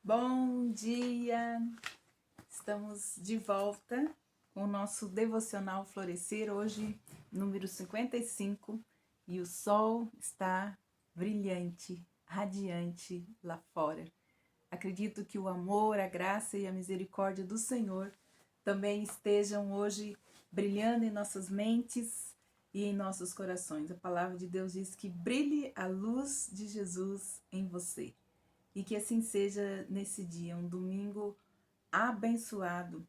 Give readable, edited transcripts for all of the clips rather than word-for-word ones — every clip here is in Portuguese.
Bom dia! Estamos de volta com o nosso devocional Florescer, hoje número 55, e o sol está brilhante, radiante lá fora. Acredito que o amor, a graça e a misericórdia do Senhor também estejam hoje brilhando em nossas mentes e em nossos corações. A palavra de Deus diz que brilhe a luz de Jesus em você. E que assim seja nesse dia, um domingo abençoado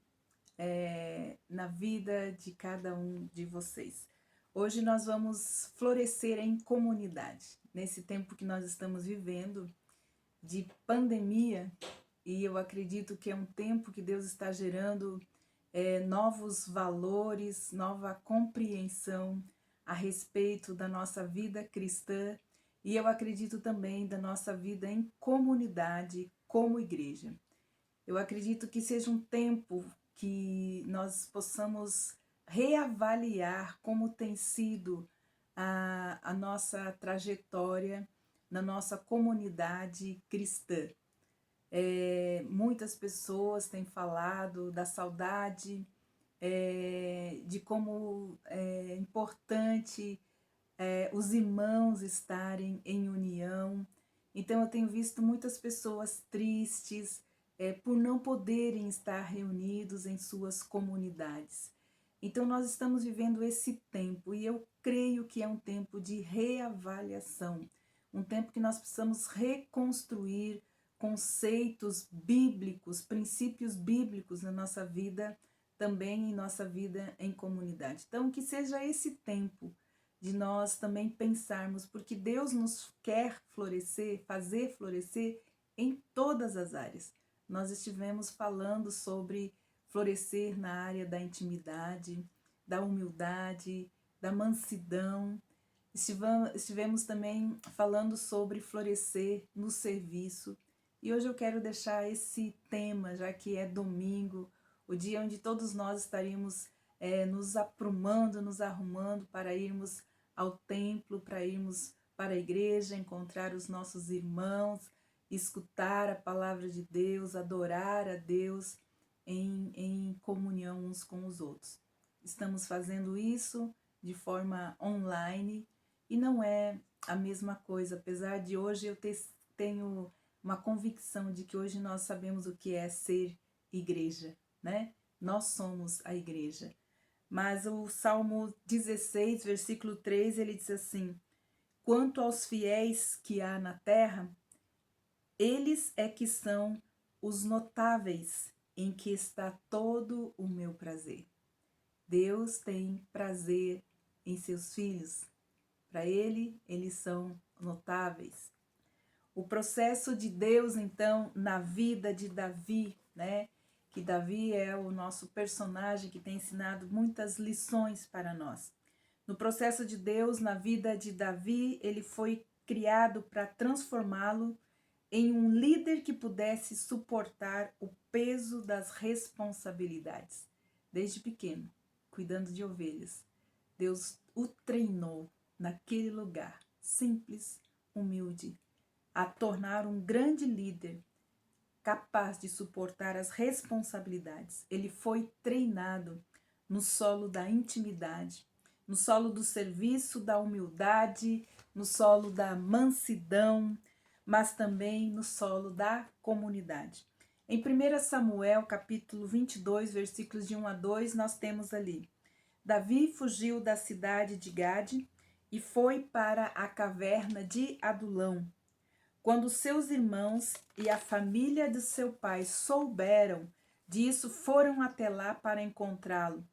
na vida de cada um de vocês. Hoje nós vamos florescer em comunidade. Nesse tempo que nós estamos vivendo de pandemia, e eu acredito que é um tempo que Deus está gerando novos valores, nova compreensão a respeito da nossa vida cristã, e eu acredito também da nossa vida em comunidade como igreja. Eu acredito que seja um tempo que nós possamos reavaliar como tem sido a nossa trajetória na nossa comunidade cristã. Muitas pessoas têm falado da saudade, de como é importante os irmãos estarem em união. Então eu tenho visto muitas pessoas tristes por não poderem estar reunidos em suas comunidades. Então nós estamos vivendo esse tempo e eu creio que é um tempo de reavaliação, um tempo que nós precisamos reconstruir conceitos bíblicos, princípios bíblicos na nossa vida, também em nossa vida em comunidade. Então que seja esse tempo de nós também pensarmos, porque Deus nos quer florescer, fazer florescer em todas as áreas. Nós estivemos falando sobre florescer na área da intimidade, da humildade, da mansidão. Estivemos também falando sobre florescer no serviço. E hoje eu quero deixar esse tema, já que é domingo, o dia onde todos nós estaríamos nos aprumando, nos arrumando para irmos ao templo, para irmos para a igreja, encontrar os nossos irmãos, escutar a palavra de Deus, adorar a Deus em comunhão uns com os outros. Estamos fazendo isso de forma online e não é a mesma coisa, apesar de hoje eu tenho uma convicção de que hoje nós sabemos o que é ser igreja, né? Nós somos a igreja. Mas o Salmo 16, versículo 3, ele diz assim: quanto aos fiéis que há na terra, eles é que são os notáveis, em que está todo o meu prazer. Deus tem prazer em seus filhos. Para ele, eles são notáveis. O processo de Deus, então, na vida de Davi, né? Que Davi é o nosso personagem que tem ensinado muitas lições para nós. No processo de Deus, na vida de Davi, ele foi criado para transformá-lo em um líder que pudesse suportar o peso das responsabilidades. Desde pequeno, cuidando de ovelhas, Deus o treinou naquele lugar, simples, humilde, a tornar um grande líder, capaz de suportar as responsabilidades. Ele foi treinado no solo da intimidade, no solo do serviço, da humildade, no solo da mansidão, mas também no solo da comunidade. Em 1 Samuel, capítulo 22, versículos de 1 a 2, nós temos ali: Davi fugiu da cidade de Gade e foi para a caverna de Adulão. Quando seus irmãos e a família de seu pai souberam disso, foram até lá para encontrá-lo.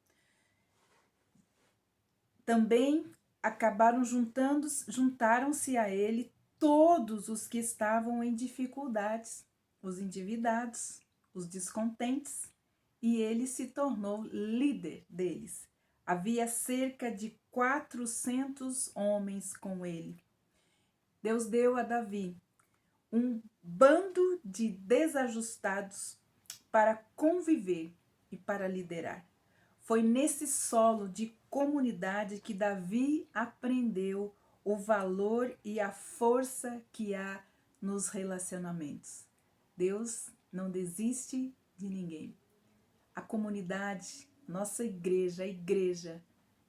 Também acabaram juntaram-se a ele todos os que estavam em dificuldades, os endividados, os descontentes, e ele se tornou líder deles. Havia cerca de 400 homens com ele. Deus deu a Davi um bando de desajustados para conviver e para liderar. Foi nesse solo de comunidade que Davi aprendeu o valor e a força que há nos relacionamentos. Deus não desiste de ninguém. A comunidade, nossa igreja, a igreja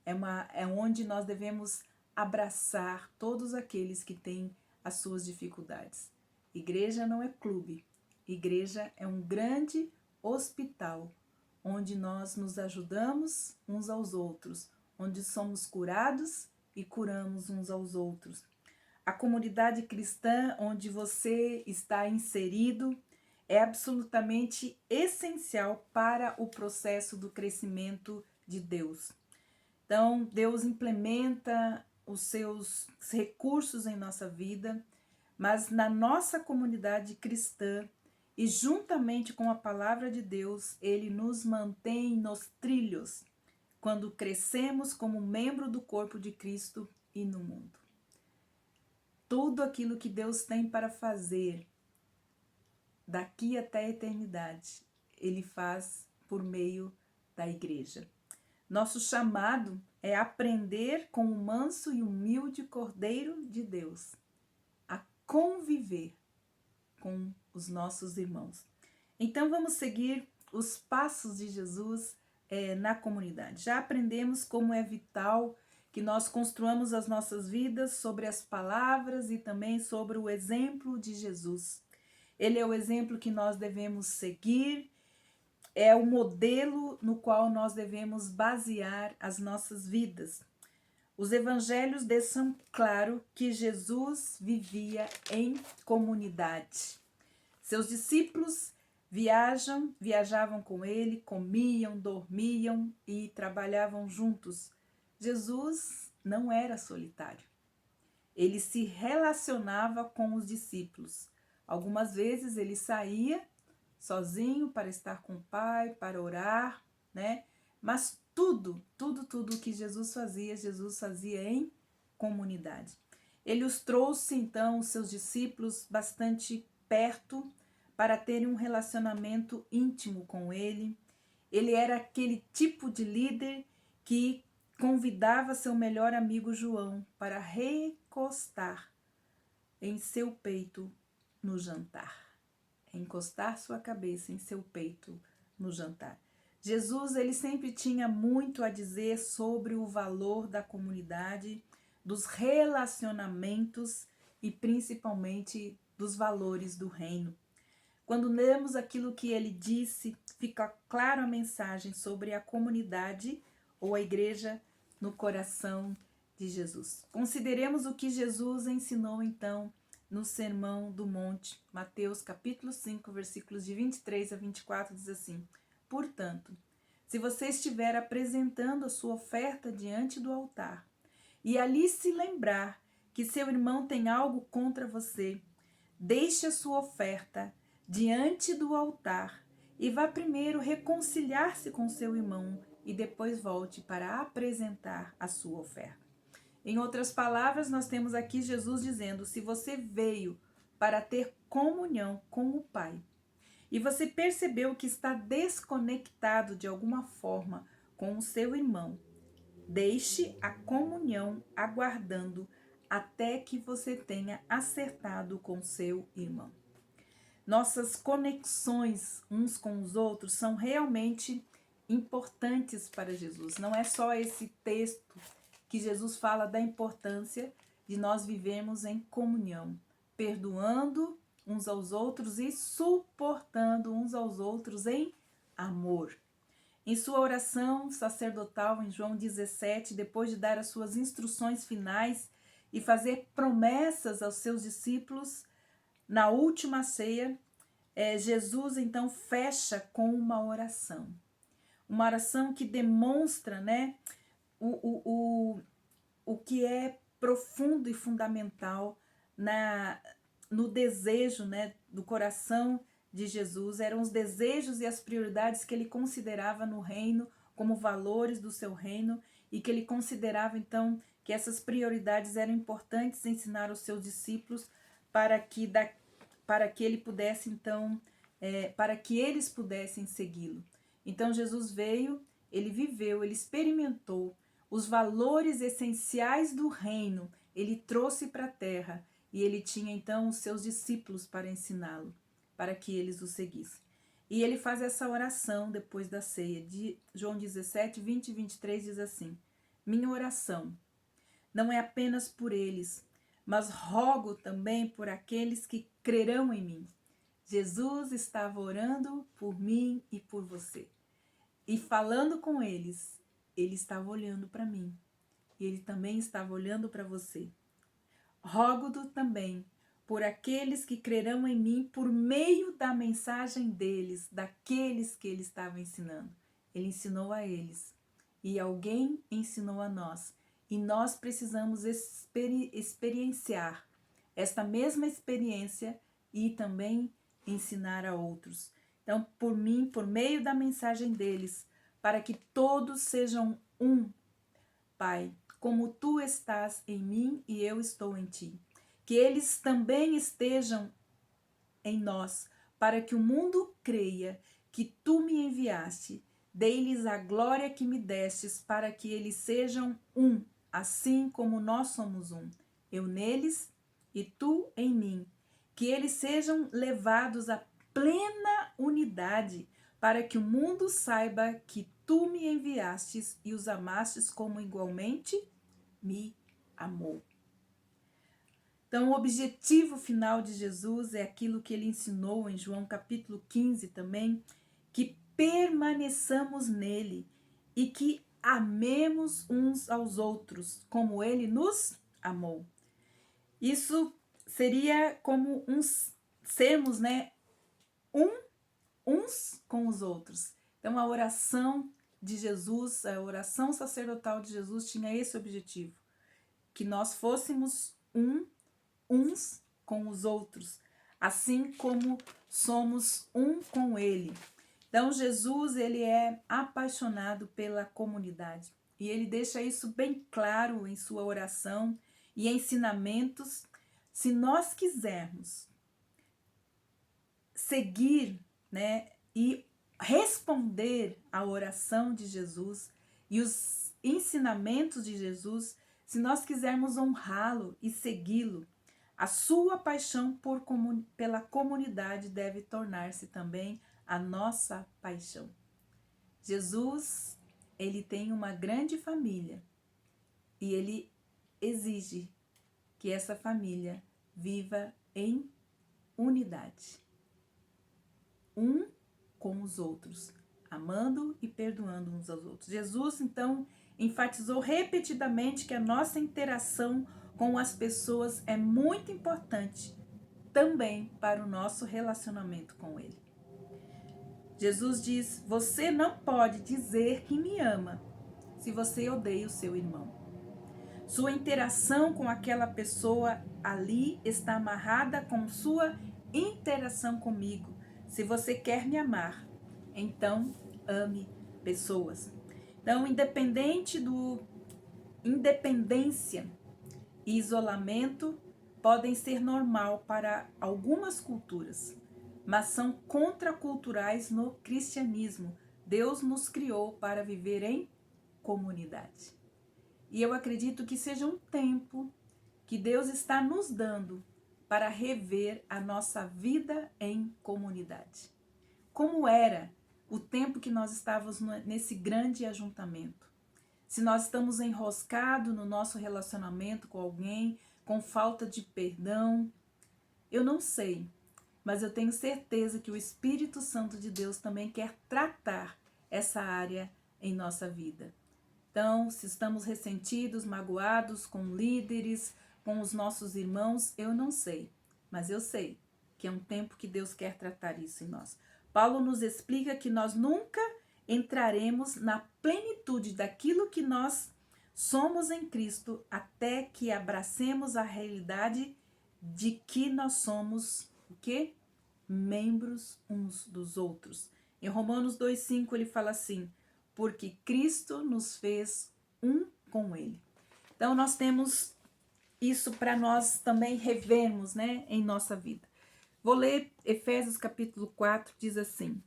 é onde nós devemos abraçar todos aqueles que têm as suas dificuldades. Igreja não é clube. Igreja é um grande hospital, onde nós nos ajudamos uns aos outros, onde somos curados e curamos uns aos outros. A comunidade cristã onde você está inserido é absolutamente essencial para o processo do crescimento de Deus. Então, Deus implementa os seus recursos em nossa vida, mas na nossa comunidade cristã e juntamente com a palavra de Deus, Ele nos mantém nos trilhos quando crescemos como membro do corpo de Cristo e no mundo. Tudo aquilo que Deus tem para fazer daqui até a eternidade, Ele faz por meio da igreja. Nosso chamado é aprender com o manso e humilde Cordeiro de Deus, a conviver com os nossos irmãos. Então vamos seguir os passos de Jesus na comunidade. Já aprendemos como é vital que nós construamos as nossas vidas sobre as palavras e também sobre o exemplo de Jesus. Ele é o exemplo que nós devemos seguir, é o modelo no qual nós devemos basear as nossas vidas. Os evangelhos deixam claro que Jesus vivia em comunidade. Seus discípulos viajavam com ele, comiam, dormiam e trabalhavam juntos. Jesus não era solitário. Ele se relacionava com os discípulos. Algumas vezes ele saía sozinho para estar com o Pai, para orar, né? Mas tudo que Jesus fazia em comunidade. Ele os trouxe, então, os seus discípulos bastante perto para terem um relacionamento íntimo com ele. Ele era aquele tipo de líder que convidava seu melhor amigo João para recostar em seu peito no jantar. Encostar sua cabeça em seu peito no jantar. Jesus, ele sempre tinha muito a dizer sobre o valor da comunidade, dos relacionamentos e principalmente dos valores do reino. Quando lemos aquilo que ele disse, fica clara a mensagem sobre a comunidade ou a igreja no coração de Jesus. Consideremos o que Jesus ensinou então no Sermão do Monte, Mateus capítulo 5, versículos de 23 a 24, diz assim: Portanto, se você estiver apresentando a sua oferta diante do altar, e ali se lembrar que seu irmão tem algo contra você, deixe a sua oferta diante do altar e vá primeiro reconciliar-se com seu irmão e depois volte para apresentar a sua oferta. Em outras palavras, nós temos aqui Jesus dizendo: se você veio para ter comunhão com o Pai e você percebeu que está desconectado de alguma forma com o seu irmão, deixe a comunhão aguardando até que você tenha acertado com seu irmão. Nossas conexões uns com os outros são realmente importantes para Jesus. Não é só esse texto que Jesus fala da importância de nós vivermos em comunhão, perdoando uns aos outros e suportando uns aos outros em amor. Em sua oração sacerdotal em João 17, depois de dar as suas instruções finais e fazer promessas aos seus discípulos, na última ceia, Jesus então fecha com uma oração que demonstra, né, o que é profundo e fundamental no desejo, né, do coração de Jesus. Eram os desejos e as prioridades que ele considerava no reino como valores do seu reino e que ele considerava então que essas prioridades eram importantes ensinar aos seus discípulos para que ele pudesse então para que eles pudessem segui-lo. Então Jesus veio, ele viveu, ele experimentou os valores essenciais do reino, ele trouxe para a terra e ele tinha então os seus discípulos para ensiná-lo. para que eles o seguissem. E ele faz essa oração depois da ceia. De João 17, 20 e 23 diz assim: minha oração não é apenas por eles, mas rogo também por aqueles que crerão em mim. Jesus estava orando por mim e por você. E falando com eles, ele estava olhando para mim. E ele também estava olhando para você. Rogo-te também por aqueles que crerão em mim por meio da mensagem deles, daqueles que ele estava ensinando. Ele ensinou a eles e alguém ensinou a nós. E nós precisamos experienciar esta mesma experiência e também ensinar a outros. Então, por mim, por meio da mensagem deles, para que todos sejam um, Pai, como tu estás em mim e eu estou em ti. Que eles também estejam em nós, para que o mundo creia que tu me enviaste. Dei-lhes a glória que me destes, para que eles sejam um, assim como nós somos um. Eu neles e tu em mim. Que eles sejam levados à plena unidade, para que o mundo saiba que tu me enviastes e os amastes como igualmente me amou. Então, o objetivo final de Jesus é aquilo que ele ensinou em João capítulo 15 também, que permaneçamos nele e que amemos uns aos outros, como ele nos amou. Isso seria como sermos, né, uns com os outros. Então, a oração de Jesus, a oração sacerdotal de Jesus tinha esse objetivo, que nós fôssemos uns com os outros, assim como somos um com ele. Então, Jesus, ele é apaixonado pela comunidade e ele deixa isso bem claro em sua oração e ensinamentos. Se nós quisermos seguir, né, e responder à oração de Jesus e os ensinamentos de Jesus, se nós quisermos honrá-lo e segui-lo, a sua paixão pela comunidade deve tornar-se também a nossa paixão. Jesus, ele tem uma grande família e ele exige que essa família viva em unidade. Um com os outros, amando e perdoando uns aos outros. Jesus, então, enfatizou repetidamente que a nossa interação com as pessoas é muito importante também para o nosso relacionamento com ele. Jesus diz: você não pode dizer que me ama se você odeia o seu irmão. Sua interação com aquela pessoa ali está amarrada com sua interação comigo. Se você quer me amar, então ame pessoas. Então, independência e isolamento podem ser normal para algumas culturas, mas são contraculturais no cristianismo. Deus nos criou para viver em comunidade. E eu acredito que seja um tempo que Deus está nos dando para rever a nossa vida em comunidade. Como era o tempo que nós estávamos nesse grande ajuntamento? Se nós estamos enroscados no nosso relacionamento com alguém, com falta de perdão, eu não sei, mas eu tenho certeza que o Espírito Santo de Deus também quer tratar essa área em nossa vida. Então, se estamos ressentidos, magoados com líderes, com os nossos irmãos, eu não sei, mas eu sei que é um tempo que Deus quer tratar isso em nós. Paulo nos explica que nós nunca entraremos na plenitude daquilo que nós somos em Cristo até que abracemos a realidade de que nós somos o quê? Membros uns dos outros. Em Romanos 2,5 ele fala assim: porque Cristo nos fez um com ele. Então nós temos isso para nós também revermos, né, em nossa vida. Vou ler Efésios capítulo 4, diz assim: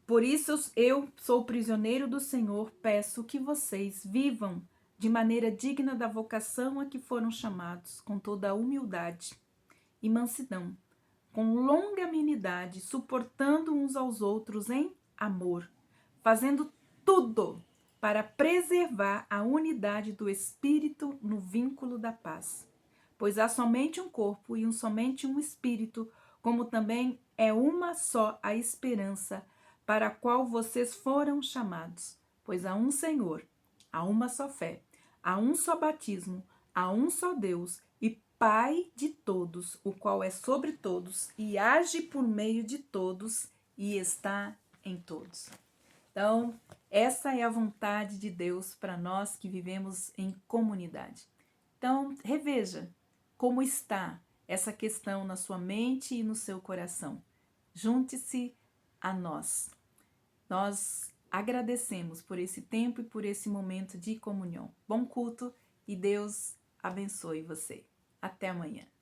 por isso eu sou prisioneiro do Senhor, peço que vocês vivam de maneira digna da vocação a que foram chamados, com toda a humildade e mansidão, com longanimidade, suportando uns aos outros em amor, fazendo tudo para preservar a unidade do Espírito no vínculo da paz. Pois há somente um corpo e somente um Espírito, como também é uma só a esperança para a qual vocês foram chamados. Pois há um Senhor, há uma só fé, há um só batismo, há um só Deus e Pai de todos, o qual é sobre todos e age por meio de todos e está em todos. Então, essa é a vontade de Deus para nós que vivemos em comunidade. Então, reveja como está essa questão na sua mente e no seu coração. Junte-se a nós. Nós agradecemos por esse tempo e por esse momento de comunhão. Bom culto e Deus abençoe você. Até amanhã.